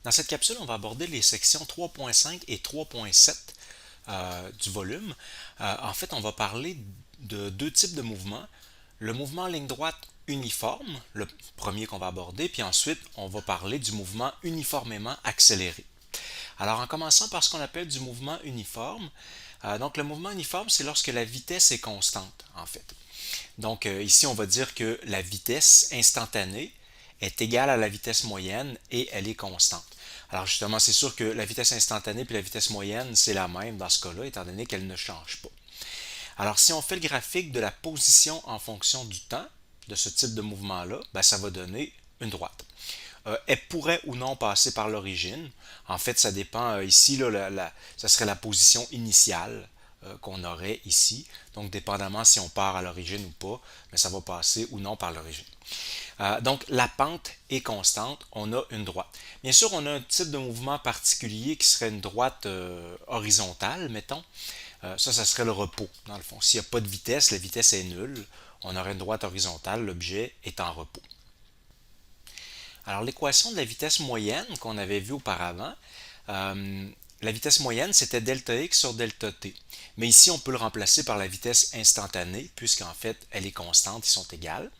Dans cette capsule, on va aborder les sections 3.5 et 3.7 du volume. En fait, on va parler de deux types de mouvements. Le mouvement en ligne droite uniforme, le premier qu'on va aborder, puis ensuite, on va parler du mouvement uniformément accéléré. Alors, en commençant par ce qu'on appelle du mouvement uniforme, donc le mouvement uniforme, c'est lorsque la vitesse est constante, en fait. Donc, ici, on va dire que la vitesse instantanée est égale à la vitesse moyenne et elle est constante. Alors justement, c'est sûr que la vitesse instantanée et la vitesse moyenne, c'est la même dans ce cas-là, étant donné qu'elle ne change pas. Alors si on fait le graphique de la position en fonction du temps de ce type de mouvement-là, ben, ça va donner une droite. Elle pourrait ou non passer par l'origine. En fait, ça dépend ici, là, ça serait la position initiale qu'on aurait ici. Donc, dépendamment si on part à l'origine ou pas, mais ça va passer ou non par l'origine. Donc, la pente est constante, on a une droite. Bien sûr, on a un type de mouvement particulier qui serait une droite horizontale, mettons. Ça serait le repos, dans le fond. S'il n'y a pas de vitesse, la vitesse est nulle, on aurait une droite horizontale, l'objet est en repos. Alors, l'équation de la vitesse moyenne qu'on avait vue auparavant, la vitesse moyenne, c'était delta x sur delta t. Mais ici, on peut le remplacer par la vitesse instantanée, puisqu'en fait, elle est constante, ils sont égales.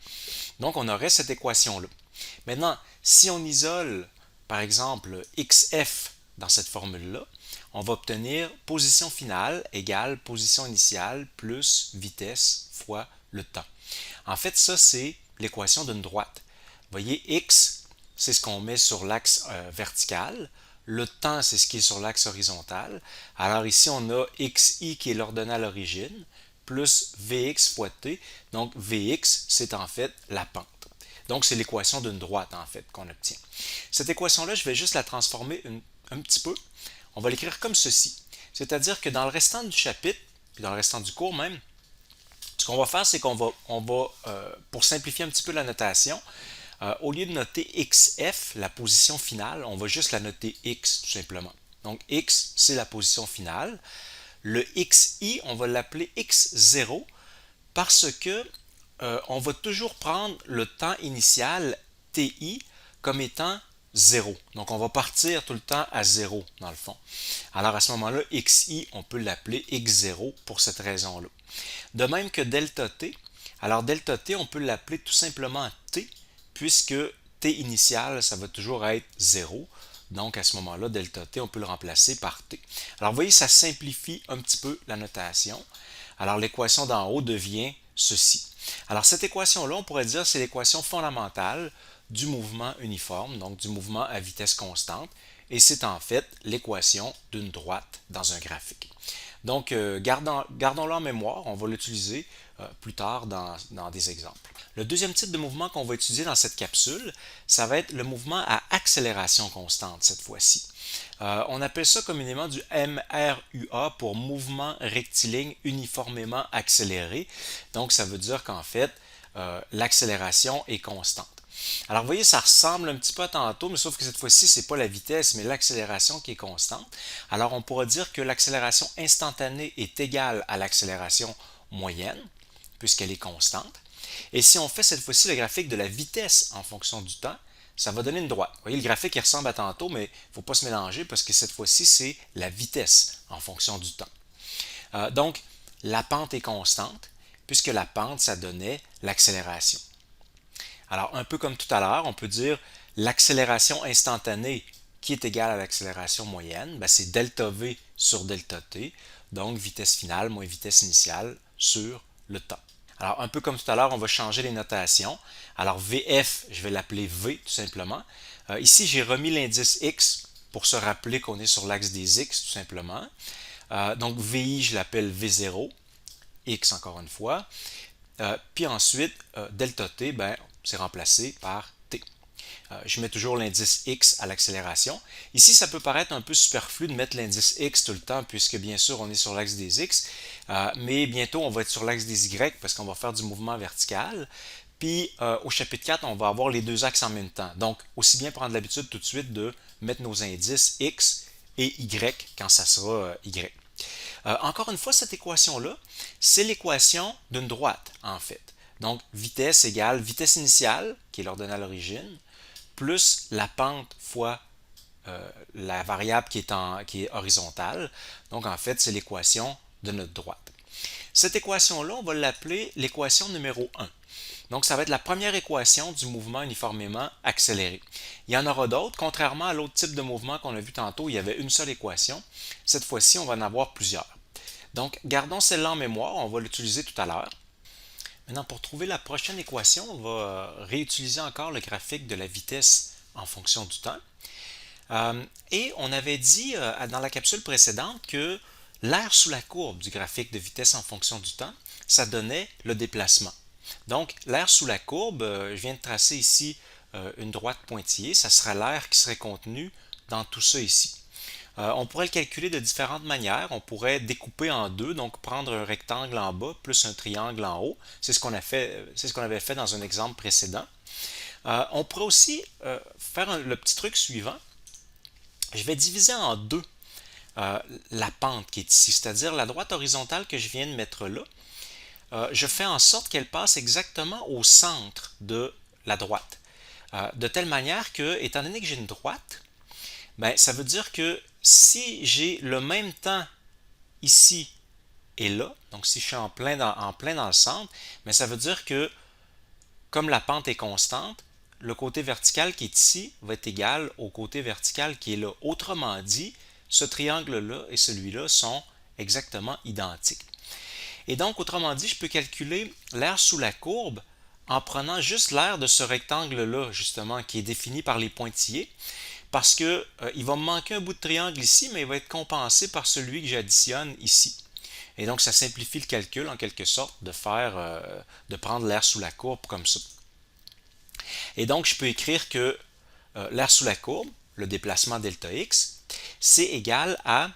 Donc, on aurait cette équation-là. Maintenant, si on isole, par exemple, xf dans cette formule-là, on va obtenir position finale égale position initiale plus vitesse fois le temps. En fait, ça, c'est l'équation d'une droite. Vous voyez, x, c'est ce qu'on met sur l'axe vertical. Le temps, c'est ce qui est sur l'axe horizontal. Alors ici, on a xi qui est l'ordonnée à l'origine, plus vx fois t. Donc vx, c'est en fait la pente. Donc c'est l'équation d'une droite, en fait, qu'on obtient. Cette équation-là, je vais juste la transformer un petit peu. On va l'écrire comme ceci. C'est-à-dire que dans le restant du chapitre, puis dans le restant du cours même, ce qu'on va faire, c'est qu'on va pour simplifier un petit peu la notation, au lieu de noter xf, la position finale, on va juste la noter x tout simplement. Donc x, c'est la position finale. Le xi, on va l'appeler x0 parce que on va toujours prendre le temps initial ti comme étant 0. Donc on va partir tout le temps à 0 dans le fond. Alors à ce moment-là, xi, on peut l'appeler x0 pour cette raison-là. De même que delta t, alors delta t, on peut l'appeler tout simplement t, puisque t initial, ça va toujours être 0. Donc à ce moment-là, delta t, on peut le remplacer par t. Alors vous voyez, ça simplifie un petit peu la notation. Alors l'équation d'en haut devient ceci. Alors cette équation-là, on pourrait dire c'est l'équation fondamentale du mouvement uniforme, donc du mouvement à vitesse constante, et c'est en fait l'équation d'une droite dans un graphique. Donc gardons-la en mémoire, on va l'utiliser plus tard dans des exemples. Le deuxième type de mouvement qu'on va étudier dans cette capsule, ça va être le mouvement à accélération constante cette fois-ci. On appelle ça communément du MRUA pour mouvement rectiligne uniformément accéléré. Donc ça veut dire qu'en fait, l'accélération est constante. Alors vous voyez, ça ressemble un petit peu à tantôt, mais sauf que cette fois-ci, ce n'est pas la vitesse, mais l'accélération qui est constante. Alors on pourra dire que l'accélération instantanée est égale à l'accélération moyenne, puisqu'elle est constante. Et si on fait cette fois-ci le graphique de la vitesse en fonction du temps, ça va donner une droite. Vous voyez, le graphique il ressemble à tantôt, mais il ne faut pas se mélanger parce que cette fois-ci, c'est la vitesse en fonction du temps. Donc, la pente est constante, puisque la pente, ça donnait l'accélération. Alors, un peu comme tout à l'heure, on peut dire l'accélération instantanée qui est égale à l'accélération moyenne, ben c'est delta v sur delta t, donc vitesse finale moins vitesse initiale sur le temps. Alors, un peu comme tout à l'heure, on va changer les notations. Alors, VF, je vais l'appeler V tout simplement. Ici, j'ai remis l'indice X pour se rappeler qu'on est sur l'axe des X tout simplement. Donc, VI, je l'appelle V0, X encore une fois. Puis ensuite, delta T, ben, c'est remplacé par T. Je mets toujours l'indice X à l'accélération. Ici, ça peut paraître un peu superflu de mettre l'indice X tout le temps, puisque bien sûr, on est sur l'axe des X, mais bientôt, on va être sur l'axe des Y, parce qu'on va faire du mouvement vertical. Puis, au chapitre 4, on va avoir les deux axes en même temps. Donc, aussi bien prendre l'habitude tout de suite de mettre nos indices X et Y quand ça sera Y. Encore une fois, cette équation-là, c'est l'équation d'une droite, en fait. Donc, vitesse égale vitesse initiale, qui est l'ordonnée à l'origine, plus la pente fois la variable qui est horizontale. Donc en fait, c'est l'équation de notre droite. Cette équation-là, on va l'appeler l'équation numéro 1. Donc ça va être la première équation du mouvement uniformément accéléré. Il y en aura d'autres, contrairement à l'autre type de mouvement qu'on a vu tantôt, il y avait une seule équation. Cette fois-ci, on va en avoir plusieurs. Donc gardons celle-là en mémoire, on va l'utiliser tout à l'heure. Maintenant, pour trouver la prochaine équation, on va réutiliser encore le graphique de la vitesse en fonction du temps. Et on avait dit dans la capsule précédente que l'aire sous la courbe du graphique de vitesse en fonction du temps, ça donnait le déplacement. Donc, l'aire sous la courbe, je viens de tracer ici une droite pointillée, ça sera l'aire qui serait contenue dans tout ça ici. On pourrait le calculer de différentes manières. On pourrait découper en deux, donc prendre un rectangle en bas plus un triangle en haut. C'est ce qu'on avait fait dans un exemple précédent. On pourrait aussi faire le petit truc suivant. Je vais diviser en deux la pente qui est ici, c'est-à-dire la droite horizontale que je viens de mettre là. Je fais en sorte qu'elle passe exactement au centre de la droite. De telle manière que, étant donné que j'ai une droite, ben, ça veut dire que si j'ai le même temps ici et là, donc si je suis en plein dans le centre, mais ça veut dire que comme la pente est constante, le côté vertical qui est ici va être égal au côté vertical qui est là. Autrement dit, ce triangle-là et celui-là sont exactement identiques. Et donc, autrement dit, je peux calculer l'aire sous la courbe en prenant juste l'aire de ce rectangle-là, justement, qui est défini par les pointillés, parce que il va me manquer un bout de triangle ici, mais il va être compensé par celui que j'additionne ici. Et donc, ça simplifie le calcul, en quelque sorte, de prendre l'aire sous la courbe comme ça. Et donc, je peux écrire que l'aire sous la courbe, le déplacement delta x, c'est égal à,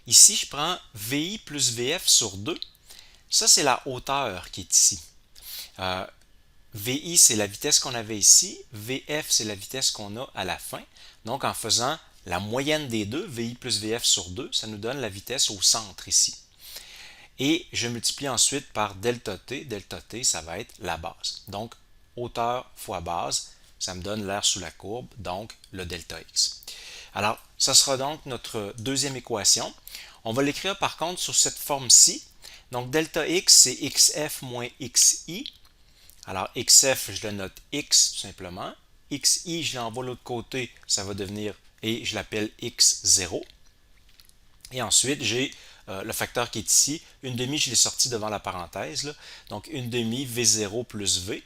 ici, je prends VI plus VF sur 2. Ça, c'est la hauteur qui est ici. VI, c'est la vitesse qu'on avait ici. VF, c'est la vitesse qu'on a à la fin. Donc, en faisant la moyenne des deux, VI plus VF sur 2, ça nous donne la vitesse au centre ici. Et je multiplie ensuite par delta t. Delta t, ça va être la base. Donc, hauteur fois base, ça me donne l'aire sous la courbe, donc le delta x. Alors, ça sera donc notre deuxième équation. On va l'écrire par contre sur cette forme-ci. Donc, delta x, c'est xf moins xi. Alors, xf, je le note x tout simplement. Xi, je l'envoie de l'autre côté, ça va devenir, et je l'appelle x0. Et ensuite, j'ai le facteur qui est ici. Une demi, je l'ai sorti devant la parenthèse. Là. Donc, une demi V0 plus V.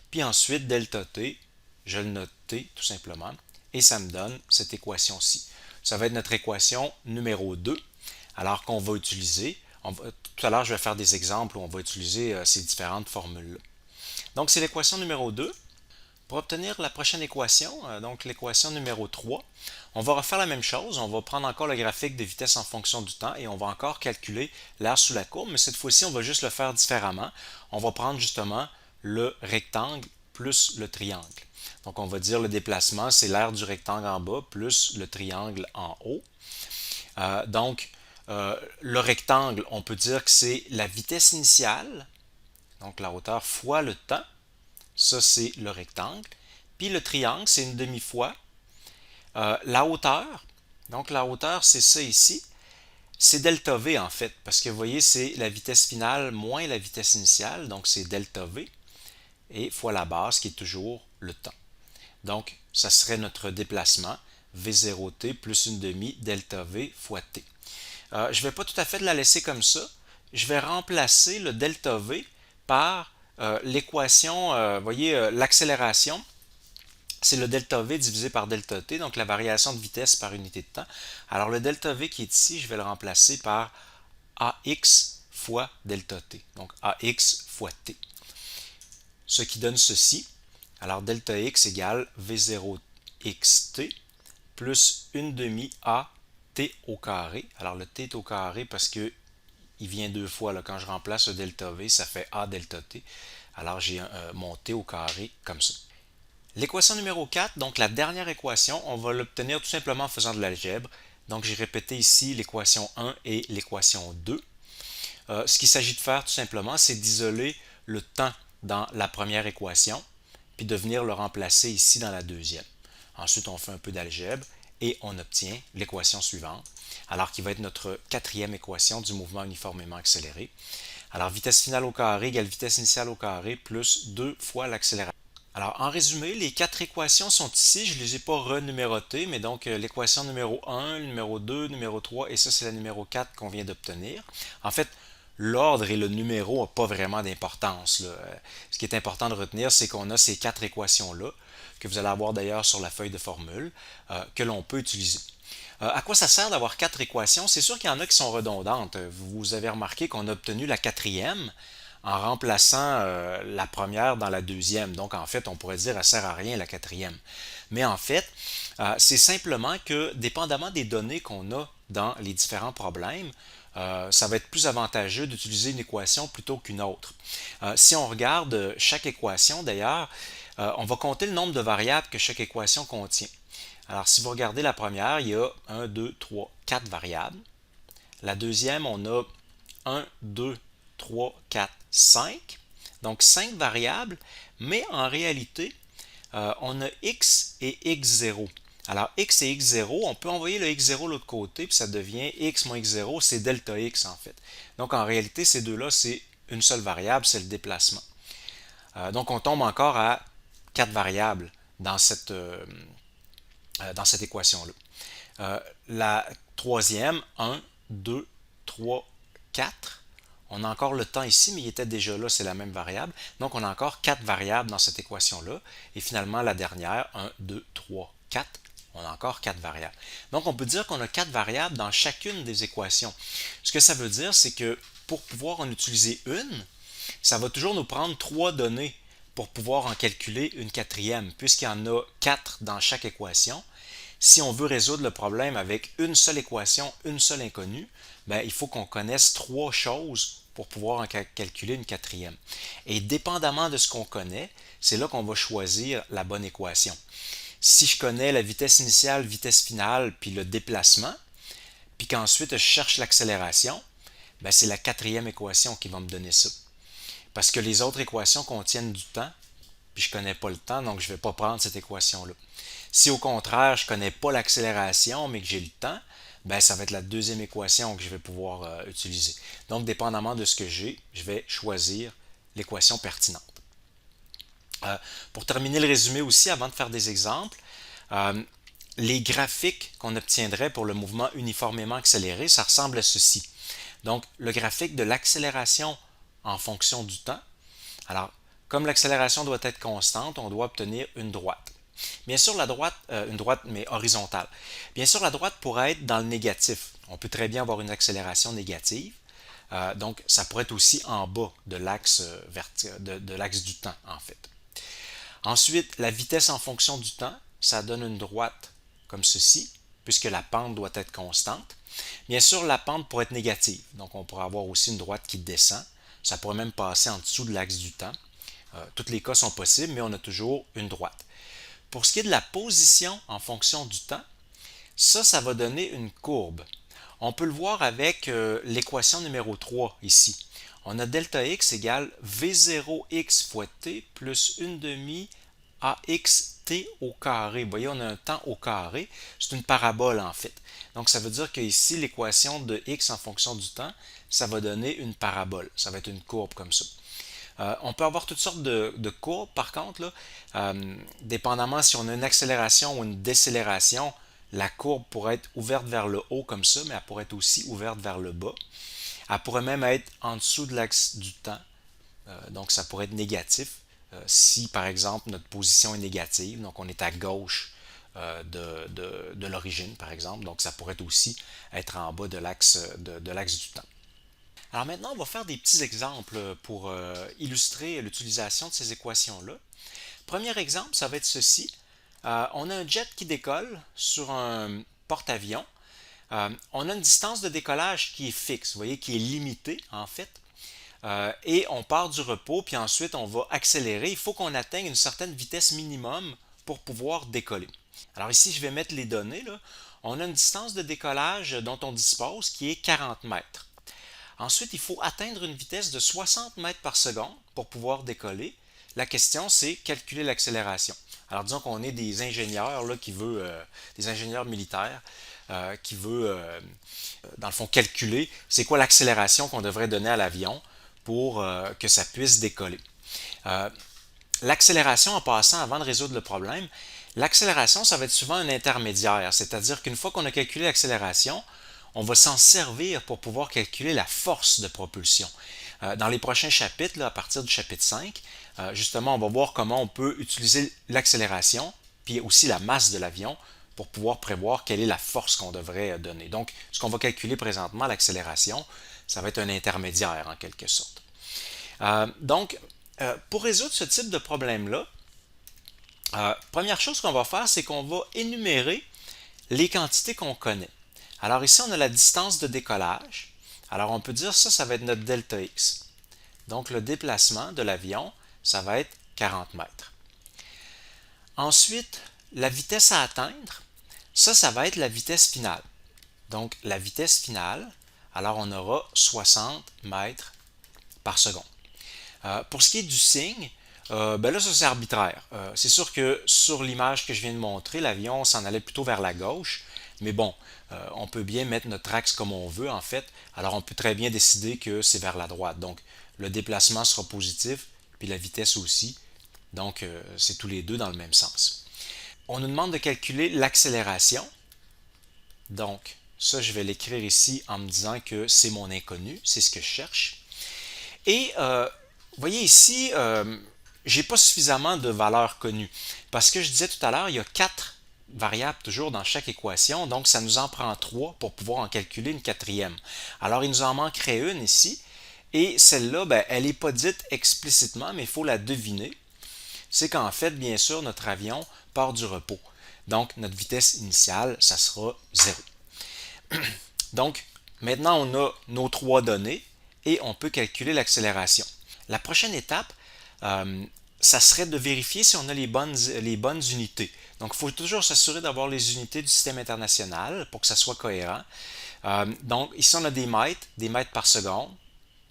Puis ensuite, delta t, je le note t tout simplement. Et ça me donne cette équation-ci. Ça va être notre équation numéro 2. Alors qu'on va utiliser, tout à l'heure, je vais faire des exemples où on va utiliser ces différentes formules-là. Donc, c'est l'équation numéro 2. Pour obtenir la prochaine équation, donc l'équation numéro 3, on va refaire la même chose. On va prendre encore le graphique de vitesse en fonction du temps et on va encore calculer l'aire sous la courbe, mais cette fois-ci, on va juste le faire différemment. On va prendre justement le rectangle plus le triangle. Donc, on va dire le déplacement, c'est l'aire du rectangle en bas plus le triangle en haut. Le rectangle, on peut dire que c'est la vitesse initiale, donc la hauteur fois le temps. Ça, c'est le rectangle. Puis le triangle, c'est une demi-fois. La hauteur, donc la hauteur, c'est ça ici. C'est delta V en fait, parce que vous voyez, c'est la vitesse finale moins la vitesse initiale, donc c'est delta V, et fois la base qui est toujours le temps. Donc, ça serait notre déplacement, V0t plus une demi delta V fois t. Je ne vais pas tout à fait la laisser comme ça. Je vais remplacer le delta V par l'équation, vous voyez, l'accélération, c'est le delta V divisé par delta t, donc la variation de vitesse par unité de temps. Alors le delta V qui est ici, je vais le remplacer par AX fois delta t, donc AX fois t. Ce qui donne ceci. Alors delta x égale V0xt plus une demi A t au carré. Alors le t est au carré parce que il vient deux fois. Là, quand je remplace le delta V, ça fait A delta t. Alors j'ai mon t au carré comme ça. L'équation numéro 4, donc la dernière équation, on va l'obtenir tout simplement en faisant de l'algèbre. Donc j'ai répété ici l'équation 1 et l'équation 2. Ce qu'il s'agit de faire tout simplement, c'est d'isoler le temps dans la première équation, puis de venir le remplacer ici dans la deuxième. Ensuite, on fait un peu d'algèbre et on obtient l'équation suivante, alors qui va être notre quatrième équation du mouvement uniformément accéléré. Alors vitesse finale au carré égale vitesse initiale au carré plus 2 fois l'accélération. Alors en résumé, les quatre équations sont ici, je ne les ai pas renumérotées, mais donc l'équation numéro 1, numéro 2, numéro 3 et ça c'est la numéro 4 qu'on vient d'obtenir. En fait, l'ordre et le numéro n'ont pas vraiment d'importance. Ce qui est important de retenir, c'est qu'on a ces quatre équations-là, que vous allez avoir d'ailleurs sur la feuille de formule, que l'on peut utiliser. À quoi ça sert d'avoir quatre équations? C'est sûr qu'il y en a qui sont redondantes. Vous avez remarqué qu'on a obtenu la quatrième en remplaçant la première dans la deuxième. Donc en fait, on pourrait dire elle ne sert à rien la quatrième. Mais en fait, c'est simplement que dépendamment des données qu'on a dans les différents problèmes, ça va être plus avantageux d'utiliser une équation plutôt qu'une autre. Si on regarde chaque équation d'ailleurs, on va compter le nombre de variables que chaque équation contient. Alors, si vous regardez la première, il y a 1, 2, 3, 4 variables. La deuxième, on a 1, 2, 3, 4, 5. Donc, 5 variables, mais en réalité, on a x et x0. Alors, x et x0, on peut envoyer le x0 de l'autre côté, puis ça devient x moins x0, c'est delta x en fait. Donc, en réalité, ces deux-là, c'est une seule variable, c'est le déplacement. Donc, on tombe encore à 4 variables dans cette équation-là. La troisième, 1, 2, 3, 4. On a encore le temps ici, mais il était déjà là, c'est la même variable. Donc, on a encore 4 variables dans cette équation-là. Et finalement, la dernière, 1, 2, 3, 4. On a encore 4 variables. Donc, on peut dire qu'on a 4 variables dans chacune des équations. Ce que ça veut dire, c'est que pour pouvoir en utiliser une, ça va toujours nous prendre 3 données pour pouvoir en calculer une quatrième, puisqu'il y en a 4 dans chaque équation. Si on veut résoudre le problème avec une seule équation, une seule inconnue, ben, il faut qu'on connaisse 3 choses pour pouvoir en calculer une quatrième. Et dépendamment de ce qu'on connaît, c'est là qu'on va choisir la bonne équation. Si je connais la vitesse initiale, vitesse finale, puis le déplacement, puis qu'ensuite je cherche l'accélération, ben, c'est la quatrième équation qui va me donner ça. Parce que les autres équations contiennent du temps, puis je ne connais pas le temps, donc je ne vais pas prendre cette équation-là. Si au contraire, je ne connais pas l'accélération, mais que j'ai le temps, ben, ça va être la deuxième équation que je vais pouvoir utiliser. Donc, dépendamment de ce que j'ai, je vais choisir l'équation pertinente. Pour terminer le résumé aussi, avant de faire des exemples, les graphiques qu'on obtiendrait pour le mouvement uniformément accéléré, ça ressemble à ceci. Donc, le graphique de l'accélération en fonction du temps. Alors, comme l'accélération doit être constante, on doit obtenir une droite. Bien sûr, la droite, une droite mais horizontale. Bien sûr, la droite pourrait être dans le négatif. On peut très bien avoir une accélération négative. Donc, ça pourrait être aussi en bas de l'axe de l'axe du temps, en fait. Ensuite, la vitesse en fonction du temps, ça donne une droite comme ceci, puisque la pente doit être constante. Bien sûr, la pente pourrait être négative. Donc, on pourrait avoir aussi une droite qui descend. Ça pourrait même passer en dessous de l'axe du temps. Tous les cas sont possibles, mais on a toujours une droite. Pour ce qui est de la position en fonction du temps, ça va donner une courbe. On peut le voir avec l'équation numéro 3 ici. On a delta x égale v0x fois t plus 1 demi axt au carré. Vous voyez, on a un temps au carré. C'est une parabole en fait. Donc ça veut dire qu'ici, l'équation de x en fonction du temps, ça va donner une parabole. Ça va être une courbe comme ça. On peut avoir toutes sortes de courbes, par contre, là, dépendamment si on a une accélération ou une décélération, la courbe pourrait être ouverte vers le haut comme ça, mais elle pourrait être aussi ouverte vers le bas. Elle pourrait même être en dessous de l'axe du temps, donc ça pourrait être négatif. Si, par exemple, notre position est négative, donc on est à gauche de l'origine, par exemple, donc ça pourrait aussi être en bas de l'axe du temps. Alors maintenant, on va faire des petits exemples pour illustrer l'utilisation de ces équations-là. Premier exemple, ça va être ceci. On a un jet qui décolle sur un porte-avions. On a une distance de décollage qui est fixe, vous voyez, qui est limitée en fait. Et on part du repos, puis ensuite on va accélérer. Il faut qu'on atteigne une certaine vitesse minimum pour pouvoir décoller. Alors ici, je vais mettre les données, là. On a une distance de décollage dont on dispose qui est 40 mètres. Ensuite, il faut atteindre une vitesse de 60 mètres par seconde pour pouvoir décoller. La question, c'est calculer l'accélération. Alors disons qu'on est des ingénieurs là, des ingénieurs militaires qui veut, dans le fond, calculer c'est quoi l'accélération qu'on devrait donner à l'avion pour que ça puisse décoller. Euh, L'accélération, en passant, avant de résoudre le problème, l'accélération, ça va être souvent un intermédiaire, c'est-à-dire qu'une fois qu'on a calculé l'accélération, on va s'en servir pour pouvoir calculer la force de propulsion. Dans les prochains chapitres, là, à partir du chapitre 5, justement, on va voir comment on peut utiliser l'accélération, puis aussi la masse de l'avion, pour pouvoir prévoir quelle est la force qu'on devrait donner. Donc, ce qu'on va calculer présentement, l'accélération, ça va être un intermédiaire en quelque sorte. Pour résoudre ce type de problème-là, première chose qu'on va faire, c'est qu'on va énumérer les quantités qu'on connaît. Alors ici, on a la distance de décollage. Alors on peut dire ça va être notre delta x. Donc le déplacement de l'avion, ça va être 40 mètres. Ensuite, la vitesse à atteindre, ça va être la vitesse finale. Donc la vitesse finale, alors on aura 60 mètres par seconde. Pour ce qui est du signe, ben là, ça c'est arbitraire. C'est sûr que sur l'image que je viens de montrer, l'avion s'en allait plutôt vers la gauche, mais bon, on peut bien mettre notre axe comme on veut en fait. Alors on peut très bien décider que c'est vers la droite. Donc le déplacement sera positif, puis la vitesse aussi. Donc c'est tous les deux dans le même sens. On nous demande de calculer l'accélération. Donc ça, je vais l'écrire ici en me disant que c'est mon inconnu, c'est ce que je cherche. Et vous voyez ici, j'ai pas suffisamment de valeurs connues. Parce que je disais tout à l'heure, il y a 4 variables toujours dans chaque équation, donc ça nous en prend 3 pour pouvoir en calculer une quatrième. Alors il nous en manquerait une ici, et celle-là, ben, elle n'est pas dite explicitement, mais il faut la deviner. C'est qu'en fait, bien sûr, notre avion part du repos. Donc notre vitesse initiale, ça sera 0. Donc maintenant on a nos 3 données et on peut calculer l'accélération. La prochaine étape, ça serait de vérifier si on a les bonnes unités. Donc, il faut toujours s'assurer d'avoir les unités du système international pour que ça soit cohérent. Donc, ici, on a des mètres par seconde.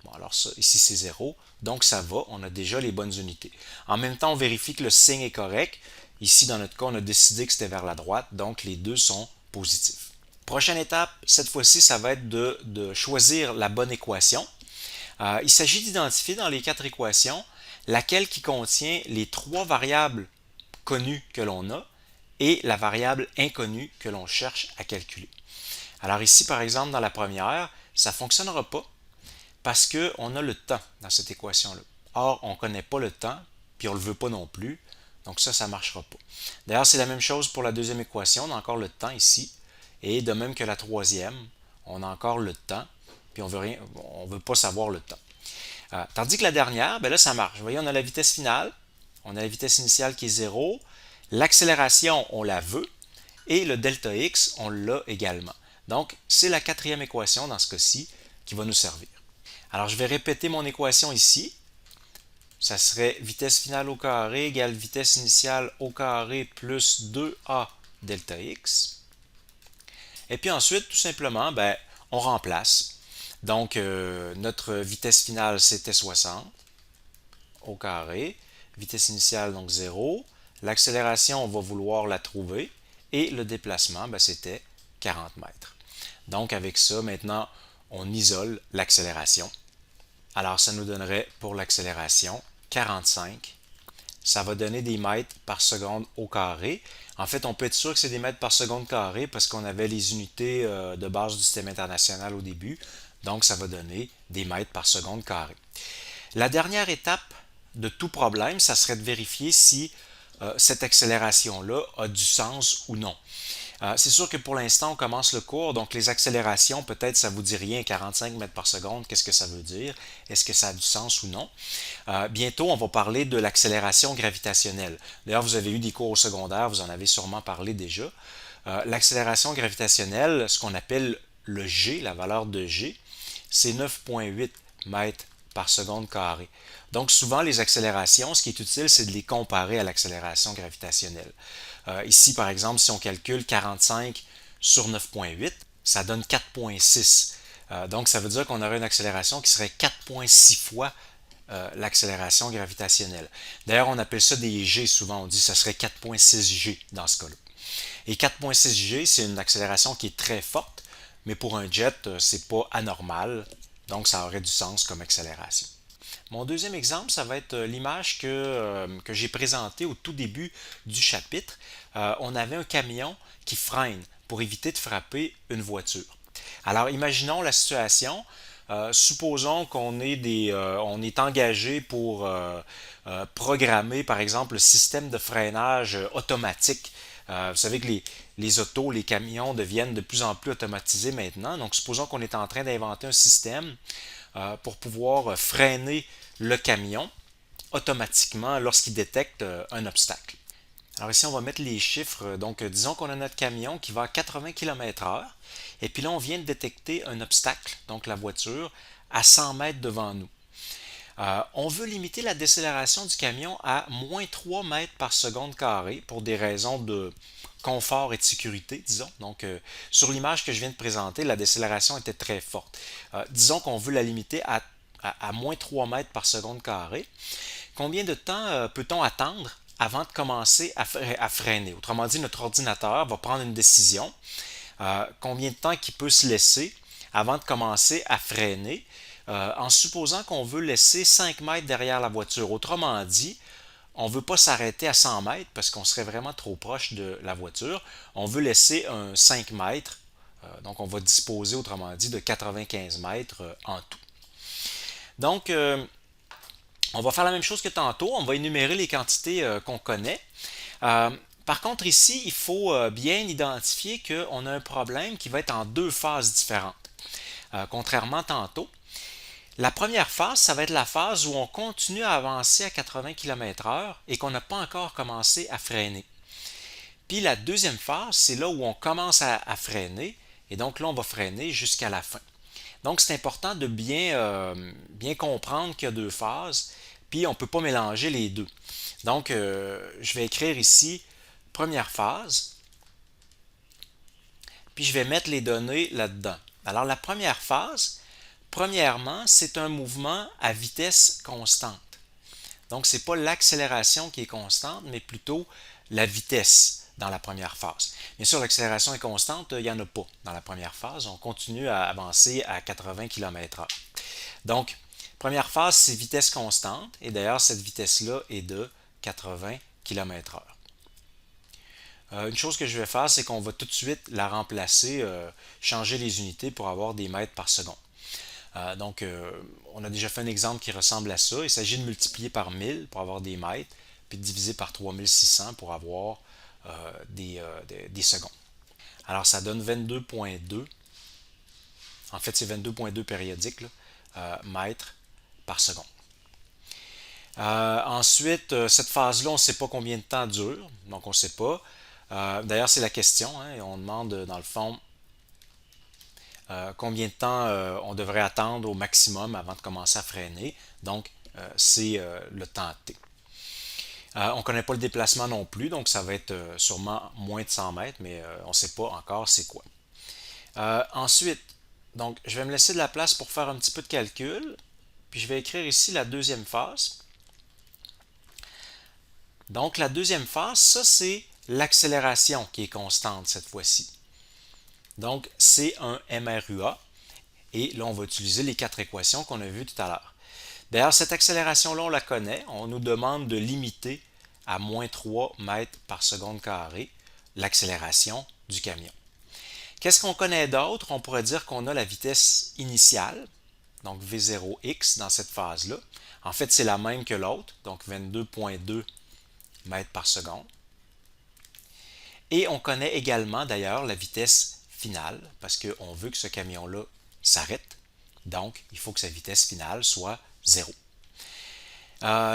Bon, alors ça, ici, c'est 0. Donc, ça va, on a déjà les bonnes unités. En même temps, on vérifie que le signe est correct. Ici, dans notre cas, on a décidé que c'était vers la droite, donc les deux sont positifs. Prochaine étape, cette fois-ci, ça va être de choisir la bonne équation. Il s'agit d'identifier dans les 4 équations laquelle qui contient les 3 variables connues que l'on a et la variable inconnue que l'on cherche à calculer. Alors ici, par exemple, dans la première, ça ne fonctionnera pas parce qu'on a le temps dans cette équation-là. Or, on ne connaît pas le temps, puis on ne le veut pas non plus, donc ça ne marchera pas. D'ailleurs, c'est la même chose pour la deuxième équation, on a encore le temps ici, et de même que la troisième, on a encore le temps, puis on ne veut pas savoir le temps. Tandis que la dernière, ben là, ça marche. Vous voyez, on a la vitesse finale, on a la vitesse initiale qui est 0, l'accélération, on la veut, et le delta x, on l'a également. Donc, c'est la quatrième équation dans ce cas-ci qui va nous servir. Alors, je vais répéter mon équation ici. Ça serait vitesse finale au carré égale vitesse initiale au carré plus 2a delta x. Et puis ensuite, tout simplement, ben, on remplace. Donc, notre vitesse finale, c'était 60 au carré. Vitesse initiale, donc 0. L'accélération, on va vouloir la trouver. Et le déplacement, ben, c'était 40 mètres. Donc, avec ça, maintenant, on isole l'accélération. Alors, ça nous donnerait pour l'accélération 45. Ça va donner des mètres par seconde au carré. En fait, on peut être sûr que c'est des mètres par seconde carré parce qu'on avait les unités de base du système international au début. Donc, ça va donner des mètres par seconde carré. La dernière étape de tout problème, ça serait de vérifier si cette accélération-là a du sens ou non. C'est sûr que pour l'instant, on commence le cours, donc les accélérations, peut-être ça vous dit rien, 45 mètres par seconde, qu'est-ce que ça veut dire? Est-ce que ça a du sens ou non? Bientôt, on va parler de l'accélération gravitationnelle. D'ailleurs, vous avez eu des cours au secondaire, vous en avez sûrement parlé déjà. L'accélération gravitationnelle, ce qu'on appelle le G, la valeur de G, c'est 9,8 mètres par seconde carré. Donc souvent les accélérations, ce qui est utile, c'est de les comparer à l'accélération gravitationnelle. Ici par exemple, si on calcule 45 sur 9,8, ça donne 4,6. Donc ça veut dire qu'on aurait une accélération qui serait 4,6 fois l'accélération gravitationnelle. D'ailleurs, on appelle ça des G souvent, on dit que ça serait 4,6 G dans ce cas-là. Et 4,6 G, c'est une accélération qui est très forte, mais pour un jet, c'est pas anormal, donc ça aurait du sens comme accélération. Mon deuxième exemple, ça va être l'image que j'ai présentée au tout début du chapitre. On avait un camion qui freine pour éviter de frapper une voiture. Alors imaginons la situation. Supposons on est engagé pour programmer par exemple le système de freinage automatique. Vous savez que les autos, les camions deviennent de plus en plus automatisés maintenant. Donc supposons qu'on est en train d'inventer un système pour pouvoir freiner le camion automatiquement lorsqu'il détecte un obstacle. Alors ici, on va mettre les chiffres. Donc, disons qu'on a notre camion qui va à 80 km/h. Et puis là, on vient de détecter un obstacle, donc la voiture, à 100 mètres devant nous. On veut limiter la décélération du camion à moins 3 mètres par seconde carré pour des raisons de confort et de sécurité, disons. Donc, sur l'image que je viens de présenter, la décélération était très forte. Disons qu'on veut la limiter à moins 3 mètres par seconde carré. Combien de temps peut-on attendre avant de commencer à freiner? Autrement dit, notre ordinateur va prendre une décision. Combien de temps qu'il peut se laisser avant de commencer à freiner en supposant qu'on veut laisser 5 mètres derrière la voiture. Autrement dit, on ne veut pas s'arrêter à 100 mètres parce qu'on serait vraiment trop proche de la voiture. On veut laisser un 5 mètres. Donc, on va disposer, autrement dit, de 95 mètres en tout. Donc, on va faire la même chose que tantôt. On va énumérer les quantités qu'on connaît. Par contre, ici, il faut bien identifier qu'on a un problème qui va être en deux phases différentes. Contrairement tantôt, la première phase, ça va être la phase où on continue à avancer à 80 km/h et qu'on n'a pas encore commencé à freiner. Puis la deuxième phase, c'est là où on commence à freiner et donc là, on va freiner jusqu'à la fin. Donc, c'est important de bien comprendre qu'il y a deux phases, puis on ne peut pas mélanger les deux. Donc, je vais écrire ici première phase, puis je vais mettre les données là-dedans. Alors, la première phase, premièrement, c'est un mouvement à vitesse constante. Donc, ce n'est pas l'accélération qui est constante, mais plutôt la vitesse dans la première phase. Bien sûr, l'accélération est constante, il n'y en a pas dans la première phase. On continue à avancer à 80 km/h. Donc, première phase, c'est vitesse constante, et d'ailleurs, cette vitesse-là est de 80 km/h. Une chose que je vais faire, c'est qu'on va tout de suite la remplacer, changer les unités pour avoir des mètres par seconde. Donc, on a déjà fait un exemple qui ressemble à ça. Il s'agit de multiplier par 1000 pour avoir des mètres, puis de diviser par 3600 pour avoir des secondes. Alors, ça donne 22,2. En fait, c'est 22,2 périodiques, mètres par seconde. Ensuite, cette phase-là, on ne sait pas combien de temps dure, donc on ne sait pas. D'ailleurs, c'est la question, et on demande dans le fond combien de temps on devrait attendre au maximum avant de commencer à freiner. Donc, c'est le temps T. On ne connaît pas le déplacement non plus, donc ça va être sûrement moins de 100 mètres, mais on ne sait pas encore c'est quoi. Ensuite, donc, je vais me laisser de la place pour faire un petit peu de calcul, puis je vais écrire ici la deuxième phase. Donc, la deuxième phase, ça c'est l'accélération qui est constante cette fois-ci. Donc, c'est un MRUA. Et là, on va utiliser les quatre équations qu'on a vues tout à l'heure. D'ailleurs, cette accélération-là, on la connaît. On nous demande de limiter à moins 3 mètres par seconde carré l'accélération du camion. Qu'est-ce qu'on connaît d'autre? On pourrait dire qu'on a la vitesse initiale, donc V0x dans cette phase-là. En fait, c'est la même que l'autre, donc 22,2 mètres par seconde. Et on connaît également d'ailleurs la vitesse finale, parce qu'on veut que ce camion-là s'arrête. Donc, il faut que sa vitesse finale soit 0.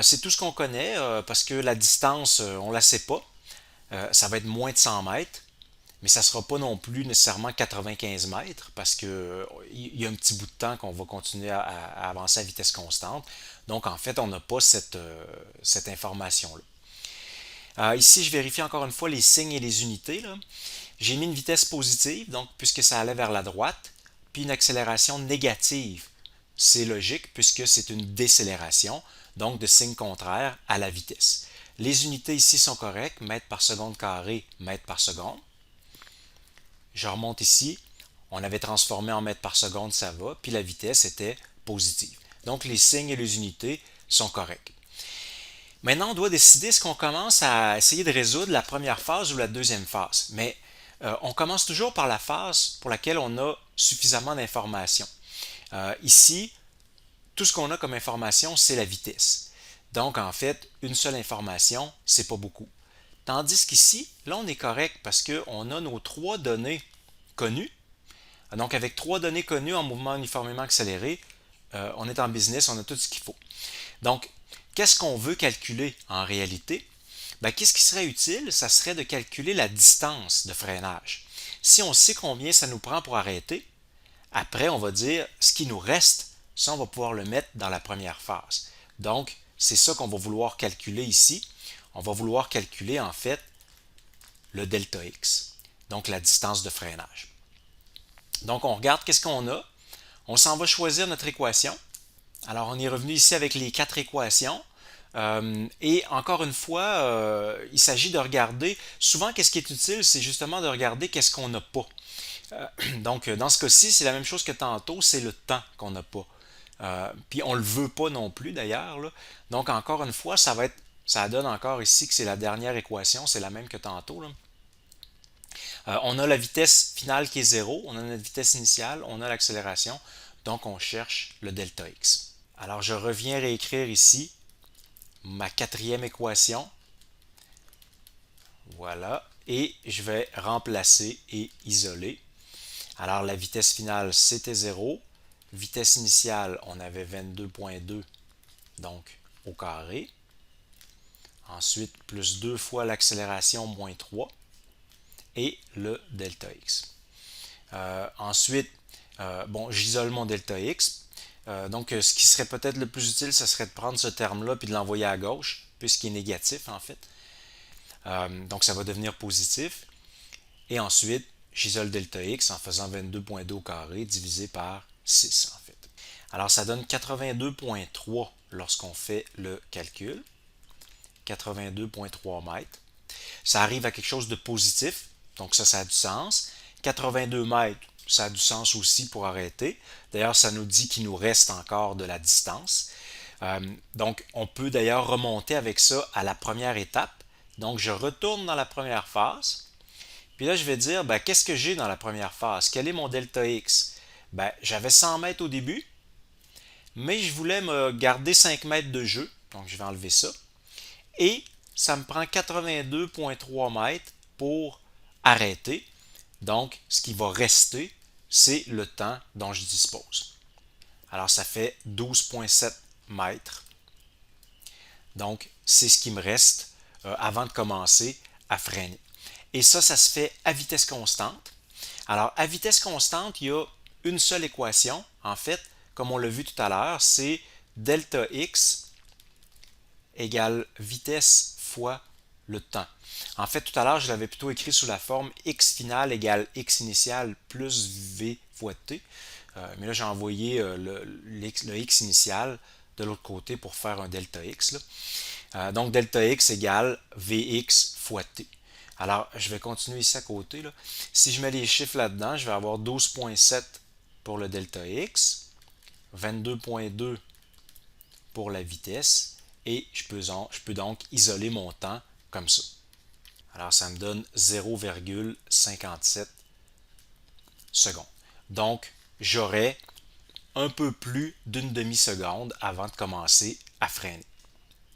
C'est tout ce qu'on connaît, parce que la distance, on ne la sait pas. Ça va être moins de 100 mètres, mais ça ne sera pas non plus nécessairement 95 mètres, parce qu'il y a un petit bout de temps qu'on va continuer à avancer à vitesse constante. Donc, en fait, on n'a pas cette information-là. Ici, je vérifie encore une fois les signes et les unités. J'ai mis une vitesse positive, donc puisque ça allait vers la droite, puis une accélération négative, c'est logique puisque c'est une décélération, donc de signe contraire à la vitesse. Les unités ici sont correctes, mètres par seconde carré, mètres par seconde. Je remonte ici, on avait transformé en mètres par seconde, ça va, puis la vitesse était positive. Donc les signes et les unités sont corrects. Maintenant, on doit décider est-ce qu'on commence à essayer de résoudre la première phase ou la deuxième phase. Mais on commence toujours par la phase pour laquelle on a suffisamment d'informations. Ici, tout ce qu'on a comme information, c'est la vitesse. Donc, en fait, une seule information, c'est pas beaucoup. Tandis qu'ici, là, on est correct parce qu'on a nos trois données connues. Donc, avec trois données connues en mouvement uniformément accéléré, on est en business, on a tout ce qu'il faut. Donc, qu'est-ce qu'on veut calculer en réalité? Ben, qu'est-ce qui serait utile? Ça serait de calculer la distance de freinage. Si on sait combien ça nous prend pour arrêter, après, on va dire ce qui nous reste, ça, on va pouvoir le mettre dans la première phase. Donc, c'est ça qu'on va vouloir calculer ici. On va vouloir calculer, en fait, le delta X, donc la distance de freinage. Donc, on regarde qu'est-ce qu'on a. On s'en va choisir notre équation. Alors, on est revenu ici avec les quatre équations. Et encore une fois, il s'agit de regarder, souvent, qu'est-ce qui est utile, c'est justement de regarder qu'est-ce qu'on n'a pas. Donc, dans ce cas-ci, c'est la même chose que tantôt, c'est le temps qu'on n'a pas. Puis on ne le veut pas non plus d'ailleurs. Donc, encore une fois, ça donne encore ici que c'est la dernière équation, c'est la même que tantôt. On a la vitesse finale qui est 0, on a notre vitesse initiale, on a l'accélération, donc on cherche le delta x. Alors je reviens réécrire ici ma quatrième équation. Voilà, et je vais remplacer et isoler. Alors la vitesse finale c'était 0, vitesse initiale on avait 22,2 donc au carré. Ensuite plus 2 fois l'accélération moins 3 et le delta x. Ensuite, bon, j'isole mon delta x. Donc, ce qui serait peut-être le plus utile, ce serait de prendre ce terme-là puis de l'envoyer à gauche, puisqu'il est négatif en fait. Donc, ça va devenir positif. Et ensuite, j'isole delta x en faisant 22,2 au carré divisé par 6 en fait. Alors, ça donne 82,3 lorsqu'on fait le calcul. 82,3 mètres. Ça arrive à quelque chose de positif, donc ça a du sens. 82 mètres, ça a du sens aussi pour arrêter. D'ailleurs, ça nous dit qu'il nous reste encore de la distance. Donc, on peut d'ailleurs remonter avec ça à la première étape. Donc, je retourne dans la première phase. Puis là, je vais dire, ben, qu'est-ce que j'ai dans la première phase? Quel est mon delta X? Ben, j'avais 100 mètres au début, mais je voulais me garder 5 mètres de jeu. Donc, je vais enlever ça. Et ça me prend 82,3 mètres pour arrêter. Donc, ce qui va rester, c'est le temps dont je dispose. Alors, ça fait 12,7 mètres. Donc, c'est ce qui me reste avant de commencer à freiner. Et ça se fait à vitesse constante. Alors, à vitesse constante, il y a une seule équation. En fait, comme on l'a vu tout à l'heure, c'est delta x égale vitesse fois le temps. En fait, tout à l'heure, je l'avais plutôt écrit sous la forme x finale égale x initial plus v fois t. Mais là, j'ai envoyé le x initial de l'autre côté pour faire un delta x. Donc, delta x égale vx fois t. Alors, je vais continuer ici à côté. Si je mets les chiffres là-dedans, je vais avoir 12,7 pour le delta x, 22,2 pour la vitesse, et je peux donc isoler mon temps comme ça. Alors, ça me donne 0,57 secondes. Donc, j'aurai un peu plus d'une demi-seconde avant de commencer à freiner.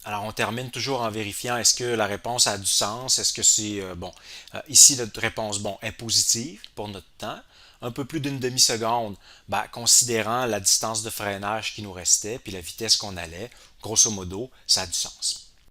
Alors, on termine toujours en vérifiant est-ce que la réponse a du sens, est-ce que c'est bon. Ici, notre réponse, bon, est positive pour notre temps. Un peu plus d'une demi-seconde, ben, considérant la distance de freinage qui nous restait, puis la vitesse qu'on allait, grosso modo, ça a du sens.